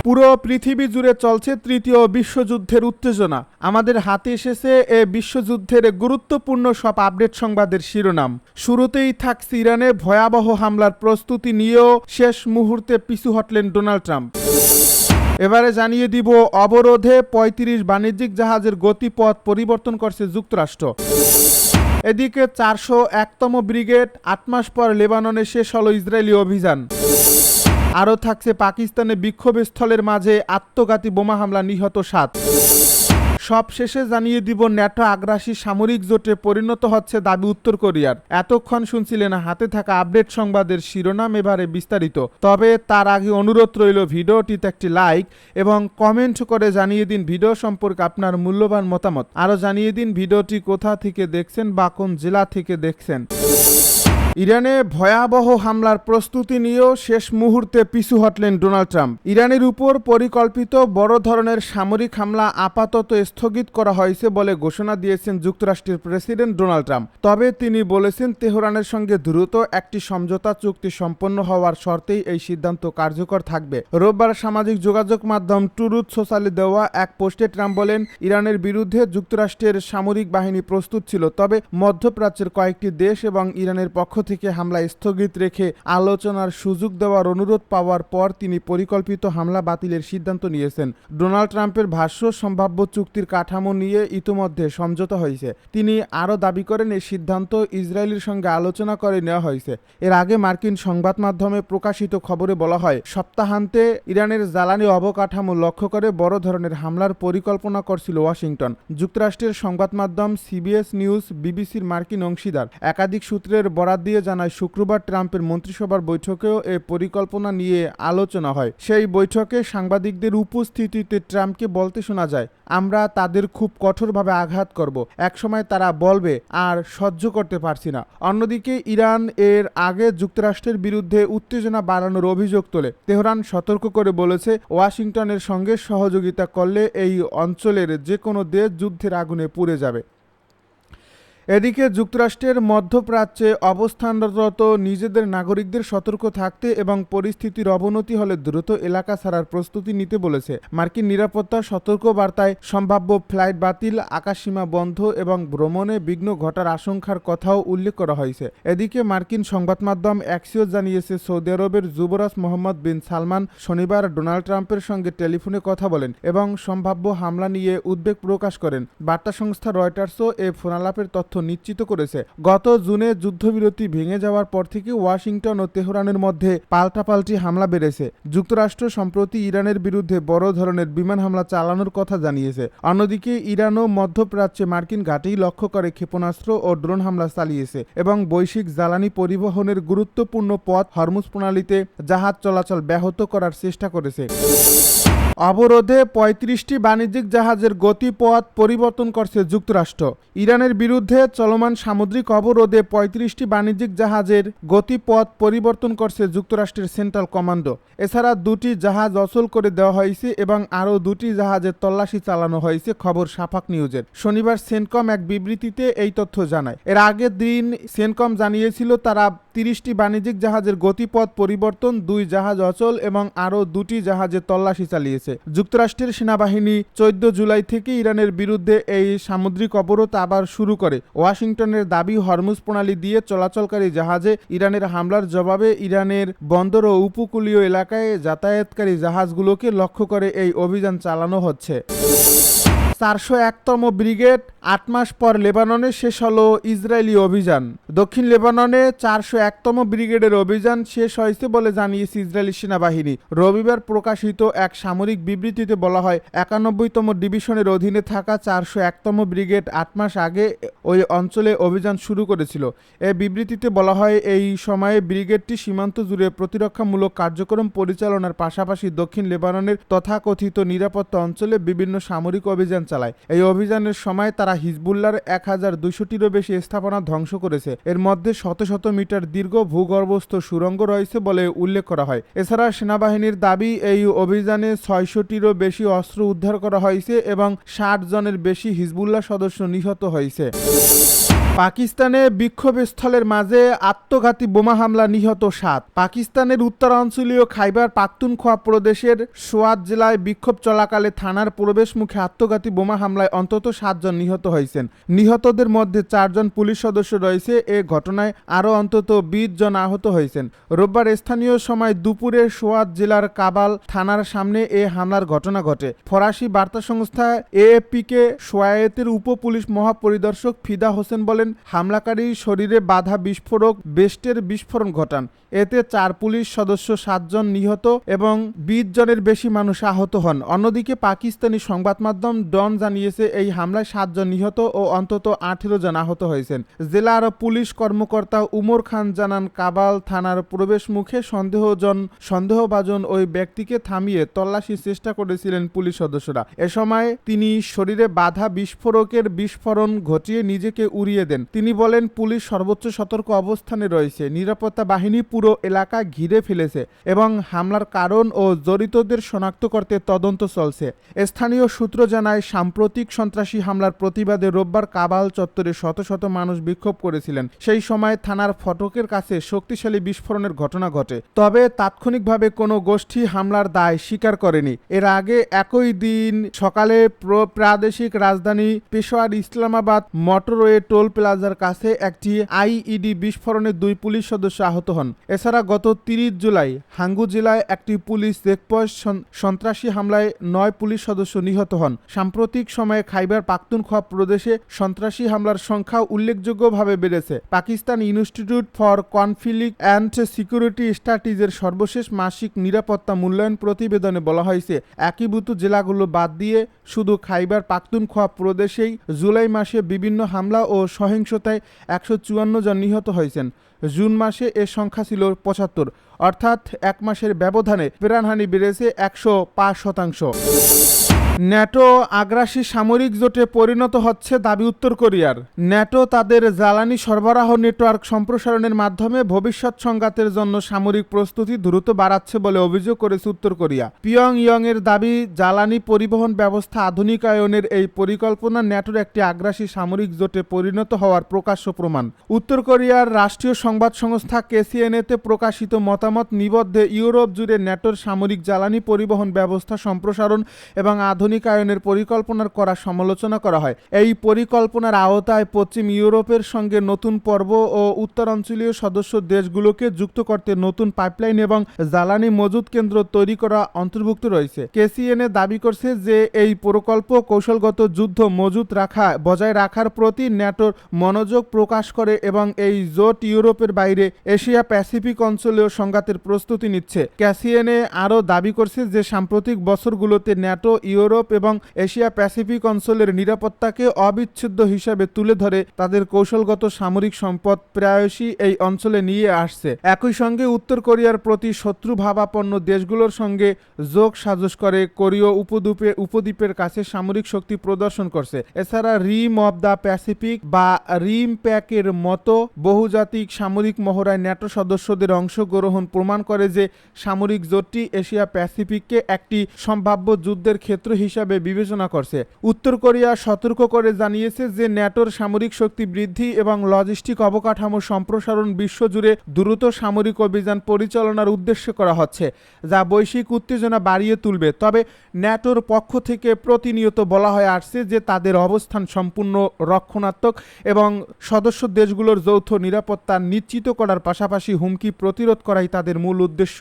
পুরো পৃথিবী জুড়ে চলছে তৃতীয় বিশ্বযুদ্ধের উত্তেজনা। আমাদের হাতে এসেছে এ বিশ্বযুদ্ধের গুরুত্বপূর্ণ সব আপডেট সংবাদের শিরোনাম। শুরুতেই থাকছে ইরানে ভয়াবহ হামলার প্রস্তুতি নিয়েও শেষ মুহূর্তে পিছু হটলেন ডোনাল্ড ট্রাম্প। এবারে জানিয়ে দিব অবরোধে ৩৫ বাণিজ্যিক জাহাজের গতিপথ পরিবর্তন করছে যুক্তরাষ্ট্র। এদিকে ৪০১তম ব্রিগেড ৮ মাস পর লেবাননে শেষ হলো ইসরায়েলি অভিযান। আরও থাকছে পাকিস্তানে বিক্ষোভস্থলের মাঝে আত্মঘাতী বোমা হামলা, নিহত ৭। সব শেষে জানিয়ে দিব ন্যাটো আগ্রাসী সামরিক জোটে পরিণত হচ্ছে দাবি উত্তর কোরিয়ার। এতক্ষণ শুনছিলেন হাতে থাকা আপডেট সংবাদের শিরোনাম, এবারে বিস্তারিত। তবে তার আগে অনুরোধ রইল ভিডিওটিতে একটি লাইক এবং কমেন্ট করে জানিয়ে দিন ভিডিও সম্পর্কে আপনার মূল্যবান মতামত। আরও জানিয়ে দিন ভিডিওটি কোথা থেকে দেখছেন বা কোন জেলা থেকে দেখছেন। ইরানে ভয়াবহ হামলার প্রস্তুতি নিয়েও শেষ মুহূর্তে পিছু হটলেন ডোনাল্ড ট্রাম্প। ইরানের উপর পরিকল্পিত বড় ধরনের সামরিক হামলা আপাতত স্থগিত করা হয়েছে বলে ঘোষণা দিয়েছেন যুক্তরাষ্ট্রের প্রেসিডেন্ট ডোনাল্ড ট্রাম্প। তবে তিনি বলেছেন তেহরানের সঙ্গে দ্রুত একটি সমঝোতা চুক্তি সম্পন্ন হওয়ার শর্তেই এই সিদ্ধান্ত কার্যকর থাকবে। রোববার সামাজিক যোগাযোগ মাধ্যম ট্রুথ সোশ্যালে দেওয়া এক পোস্টে ট্রাম্প বলেন, ইরানের বিরুদ্ধে যুক্তরাষ্ট্রের সামরিক বাহিনী প্রস্তুত ছিল, তবে মধ্যপ্রাচ্যের কয়েকটি দেশ এবং ইরানের পক্ষ থেকে হামলা স্থগিত রেখে আলোচনার সুযোগ দেওয়ার অনুরোধ পাওয়ার পর তিনি পরিকল্পিত হামলা বাতিলের সিদ্ধান্ত নিয়েছেন। ডোনাল্ড ট্রাম্পের ভাষ্য, সম্ভাব্য চুক্তির কাঠামো নিয়ে ইতিমধ্যে সমঝোতা হয়েছে। তিনি আরও দাবি করেন, এই সিদ্ধান্ত ইসরায়েলের সঙ্গে আলোচনা করে নেওয়া হয়েছে। এর আগে মার্কিন সংবাদ মাধ্যমে প্রকাশিত খবরে বলা হয়, সপ্তাহান্তে ইরানের জ্বালানি অবকাঠামো লক্ষ্য করে বড় ধরনের হামলার পরিকল্পনা করছিল ওয়াশিংটন। যুক্তরাষ্ট্রের সংবাদ মাধ্যম সিবিএস নিউজ বিবিসির মার্কিন অংশীদার একাধিক সূত্রের বরাত দিয়ে জানায়, শুক্রবার ট্রাম্পের মন্ত্রিসভার বৈঠকেও এ পরিকল্পনা নিয়ে আলোচনা হয়। সেই বৈঠকে সাংবাদিকদের উপস্থিতিতে ট্রাম্পকে বলতে শোনা যায়, আমরা তাদের খুব কঠোরভাবে আঘাত করব, একসময় তারা বলবে আর সহ্য করতে পারছি না। অন্যদিকে ইরান এর আগে যুক্তরাষ্ট্রের বিরুদ্ধে উত্তেজনা বাড়ানোর অভিযোগ তোলে। তেহরান সতর্ক করে বলেছে, ওয়াশিংটনের সঙ্গে সহযোগিতা করলে এই অঞ্চলের যে কোনো দেশ যুদ্ধের আগুনে পুড়ে যাবে। এদিকে যুক্তরাষ্ট্রের মধ্যপ্রাচ্যে অবস্থানরত নিজেদের নাগরিকদের সতর্ক থাকতে এবং পরিস্থিতির অবনতি হলে দ্রুত এলাকা ছাড়ার প্রস্তুতি নিতে বলেছে। মার্কিন নিরাপত্তা সতর্ক বার্তায় সম্ভাব্য ফ্লাইট বাতিল, আকাশসীমা বন্ধ এবং ভ্রমণে বিঘ্ন ঘটার আশঙ্কার কথাও উল্লেখ করা হয়েছে। এদিকে মার্কিন সংবাদ মাধ্যম অ্যাক্সিওস জানিয়েছে, সৌদি আরবের যুবরাজ মোহাম্মদ বিন সালমান শনিবার ডোনাল্ড ট্রাম্পের সঙ্গে টেলিফোনে কথা বলেন এবং সম্ভাব্য হামলা নিয়ে উদ্বেগ প্রকাশ করেন। বার্তা সংস্থা রয়টার্সও এ ফোনালাপের তথ্য নিশ্চিত করেছে। গত জুনে যুদ্ধবিরতি ভেঙে যাওয়ার পর থেকে ওয়াশিংটন ও তেহরানের মধ্যে পাল্টাপাল্টি হামলা বেড়েছে। যুক্তরাষ্ট্র সম্প্রতি ইরানের বিরুদ্ধে বড় ধরনের বিমান হামলা চালানোর কথা জানিয়েছে। অন্যদিকে ইরানও মধ্যপ্রাচ্যে মার্কিন ঘাঁটি লক্ষ্য করে ক্ষেপণাস্ত্র ও ড্রোন হামলা চালিয়েছে এবং বৈশ্বিক জ্বালানি পরিবহনের গুরুত্বপূর্ণ পথ হরমুজ প্রণালীতে জাহাজ চলাচল ব্যাহত করার চেষ্টা করেছে। অবরোধে ৩৫টি বাণিজ্যিক জাহাজের গতিপথ পরিবর্তন করছে যুক্তরাষ্ট্র। ইরানের বিরুদ্ধে চলমান সামুদ্রিক অবরোধে ৩৫টি বাণিজ্যিক জাহাজের গতিপথ পরিবর্তন করছে যুক্তরাষ্ট্রের সেন্ট্রাল কমান্ডো। এছাড়া 2টি জাহাজ অচল করে দেওয়া হয়েছে এবং আরও 2টি জাহাজের তল্লাশি চালানো হয়েছে, খবর সাফাক নিউজের। শনিবার সেন্টকম এক বিবৃতিতে এই তথ্য জানায়। এর আগের দিন সেন্টকম জানিয়েছিল, তারা 30টি বাণিজ্যিক জাহাজের গতিপথ পরিবর্তন, 2 জাহাজ অচল এবং আরও 2টি জাহাজের তল্লাশি চালিয়েছে। যুক্তরাষ্ট্রের সেনাবাহিনী 14 জুলাই থেকে ইরানের বিরুদ্ধে এই সামুদ্রিক অবরোধ আবার শুরু করে। ওয়াশিংটনের দাবি, হরমুজ প্রণালী দিয়ে চলাচলকারী জাহাজে ইরানের হামলার জবাবে ইরানের বন্দর ও উপকূলীয় এলাকায় যাতায়াতকারী জাহাজগুলোকে লক্ষ্য করে এই অভিযান চালানো হচ্ছে। ৪০১তম ব্রিগেড ৮ মাস পর লেবাননে শেষ হলো ইসরায়েলি অভিযান। দক্ষিণ লেবাননে ৪০১তম ব্রিগেডের অভিযান শেষ হয়েছে বলে জানিয়েছে ইসরায়েলি সেনাবাহিনী। রবিবার প্রকাশিত এক সামরিক বিবৃতিতে বলা হয়, ৯১তম ডিভিশনের অধীনে থাকা ৪০১তম ব্রিগেড ৮ মাস আগে ওই অঞ্চলে অভিযান শুরু করেছিল। এই বিবৃতিতে বলা হয়, এই সময়ে ব্রিগেডটি সীমান্ত জুড়ে প্রতিরক্ষামূলক কার্যক্রম পরিচালনার পাশাপাশি দক্ষিণ লেবাননের তথাকথিত নিরাপত্তা অঞ্চলে বিভিন্ন সামরিক অভিযান চালায়। এই অভিযানের সময় তারা হিজবুল্লাহর ১,২০০টিরও বেশি স্থাপনা ধ্বংস করেছে। এর মধ্যে শত শত মিটার দীর্ঘ ভূগর্ভস্থ সুড়ঙ্গ রয়েছে বলে উল্লেখ করা হয়। এছাড়া সেনাবাহিনীর দাবি, এই অভিযানে ৬০০টিরও বেশি অস্ত্র উদ্ধার করা হয়েছে এবং ৬০ জনের বেশি হিজবুল্লাহ সদস্য নিহত হয়েছে। পাকিস্তানে বিক্ষোভস্থলের মাঝে আত্মঘাতী বোমা হামলা, নিহত 7। পাকিস্তানের উত্তরাঞ্চলীয় খাইবার পাখতুনখোয়া প্রদেশের সোয়াত জেলায় বিক্ষোভ চলাকালে থানার প্রবেশ মুখে আত্মঘাতী বোমা হামলায় অন্তত 7 জন নিহত হয়েছেন। নিহতদের মধ্যে 4 জন পুলিশ সদস্য রয়েছে। এ ঘটনায় আরও অন্তত 20 জন আহত হয়েছেন। রোববার স্থানীয় সময় দুপুরে সোয়াত জেলার কাবাল থানার সামনে এ হামলার ঘটনা ঘটে। ফরাসি বার্তা সংস্থা এএফপিকে সোয়াতের উপ পুলিশ মহাপরিদর্শক ফিদা হোসেন বলেন, হামলাকারী শরীরে বাধা বিস্ফোরক বেস্টের বিস্ফোরণ ঘটান। এতে 4 পুলিশ সদস্য, 7 জন নিহত এবং 20 জনের বেশি মানুষ আহত হন। অন্যদিকে পাকিস্তানি সংবাদ মাধ্যম ডন জানিয়েছে, এই হামলায় 7 জন নিহত ও অন্তত 18 জন আহত হয়েছেন। জেলার পুলিশ কর্মকর্তা উমর খান জানান, কাবাল থানার প্রবেশ মুখে সন্দেহভাজন ওই ব্যক্তিকে থামিয়ে তল্লাশির চেষ্টা করেছিলেন পুলিশ সদস্যরা। এ সময় তিনি শরীরে বাধা বিস্ফোরকের বিস্ফোরণ ঘটিয়ে নিজেকে উড়িয়ে দেন। তিনি বলেন, পুলিশ সর্বোচ্চ সতর্ক অবস্থানে রয়েছে। নিরাপত্তা বাহিনী পুরো এলাকা ঘিরে ফেলেছে এবং হামলার কারণ ও জড়িতদের শনাক্ত করতে তদন্ত চলছে। স্থানীয় সূত্র জানায়, সাম্প্রতিক সন্ত্রাসী হামলার প্রতিবাদে রোববার কাবাল চত্বরে শত শত মানুষ বিক্ষোভ করেছিলেন। সেই সময় থানার ফটকের কাছে শক্তিশালী বিস্ফোরণের ঘটনা ঘটে। তবে তাৎক্ষণিকভাবে কোনো গোষ্ঠী হামলার দায় স্বীকার করেনি। এর আগে একই দিন সকালে প্রাদেশিক রাজধানী পেশোয়ার ইসলামাবাদ মোটরওয়ে টোল প্লাজার কাছে একটি আইইডি বিস্ফোরণে 2 পুলিশ সদস্য আহত হন। এছাড়া গত 30 জুলাই হাঙ্গু জেলায় একটি পুলিশ চেকপোস্ট সন্ত্রাসী হামলায় 9 পুলিশ সদস্য নিহত হন। সাম্প্রতিক সময়ে খাইবার পাখতুনখোয়া প্রদেশে সন্ত্রাসী হামলার সংখ্যা উল্লেখযোগ্যভাবে বেড়েছে। Pakistan institute for conflict and security স্টাডিজের সর্বশেষ মাসিক নিরাপত্তা মূল্যায়ন প্রতিবেদনে বলা হয়েছে, একীভূত জেলাগুলো বাদ দিয়ে শুধু খাইবার পাখতুনখোয়া প্রদেশেই জুলাই মাসে বিভিন্ন হামলা ও সহিংসতায় 154 জন নিহত হয়েছেন। জুন মাসে এ সংখ্যা ছিল 75, অর্থাৎ 1 মাসের ব্যবধানে প্রাণহানি বেড়েছে 105%। ন্যাটো আগ্রাসী সামরিক জোটে পরিণত হচ্ছে দাবি উত্তর কোরিয়ার। ন্যাটো তাদের জ্বালানি সরবরাহ নেটওয়ার্ক সম্প্রসারণের মাধ্যমে ভবিষ্যৎ সংঘাতের জন্য সামরিক প্রস্তুতি দ্রুত বাড়াচ্ছে বলে অভিযোগ করেছে উত্তর কোরিয়া। পিয়ংইয়ং এর দাবি, জ্বালানি পরিবহন ব্যবস্থা আধুনিকায়নের এই পরিকল্পনা ন্যাটোর একটি আগ্রাসী সামরিক জোটে পরিণত হওয়ার প্রকাশ্য প্রমাণ। উত্তর কোরিয়ার রাষ্ট্রীয় সংবাদ সংস্থা কেসিএনএতে প্রকাশিত মতামত নিবদ্ধে ইউরোপ জুড়ে ন্যাটোর সামরিক জ্বালানি পরিবহন ব্যবস্থা সম্প্রসারণ এবং আধুনিকায়নের পরিকল্পনার করা সমালোচনা করা হয়। এই পরিকল্পনার আওতায় পশ্চিম ইউরোপের সঙ্গে নতুন পর্ব ও উত্তরাঞ্চলীয় সদস্য দেশগুলোকে যুক্ত করতে নতুন পাইপলাইন এবং জ্বালানি মজুত কেন্দ্র তৈরি করা অন্তর্ভুক্ত রয়েছে। কেসিএনএ দাবি করছে যে এই প্রকল্প কৌশলগত যুদ্ধ মজুত বজায় রাখার প্রতি ন্যাটোর মনোযোগ প্রকাশ করে এবং এই জোট ইউরোপের বাইরে এশিয়া প্যাসিফিক অঞ্চলেও সংঘাতের প্রস্তুতি নিচ্ছে। কেসিএনএ আরও দাবি করছে যে সাম্প্রতিক বছরগুলোতে ন্যাটো ইউরোপ এবং এশিয়া প্যাসিফিক অঞ্চলের নিরাপত্তাকে অবিচ্ছেদ্য হিসাবে তুলে ধরে তাদের কৌশলগত সামরিক সম্পদ প্রায়শই এই অঞ্চলে নিয়ে আসছে। একই সঙ্গে উত্তর কোরিয়ার প্রতি শত্রুভাবাপন্ন দেশগুলোর সঙ্গে যোগ সাজস করে কোরীয় উপদ্বীপের কাছে সামরিক শক্তি প্রদর্শন করছে। এছাড়া রিম অব দ্য প্যাসিফিক বা রিম প্যাকের মতো বহুজাতিক সামরিক মহড়ায় ন্যাটো সদস্যদের অংশগ্রহণ প্রমাণ করে যে সামরিক জোটটি এশিয়া প্যাসিফিককে একটি সম্ভাব্য যুদ্ধের ক্ষেত্র হিসাবে বিবেচনা করছে। উত্তর কোরিয়া সতর্ক করে জানিয়েছে যে ন্যাটোর সামরিক শক্তি বৃদ্ধি এবং লজিস্টিক অবকাঠামো সম্প্রসারণ বিশ্বজুড়ে দ্রুত সামরিক অভিযান পরিচালনার উদ্দেশ্যে করা হচ্ছে, যা বৈশ্বিক উত্তেজনা বাড়িয়ে তুলবে। তবে ন্যাটোর পক্ষ থেকে প্রতিনিয়ত বলা হয়ে আসছে যে তাদের অবস্থান সম্পূর্ণ রক্ষণাত্মক এবং সদস্য দেশগুলোর যৌথ নিরাপত্তা নিশ্চিত করার পাশাপাশি হুমকি প্রতিরোধ করাই তাদের মূল উদ্দেশ্য।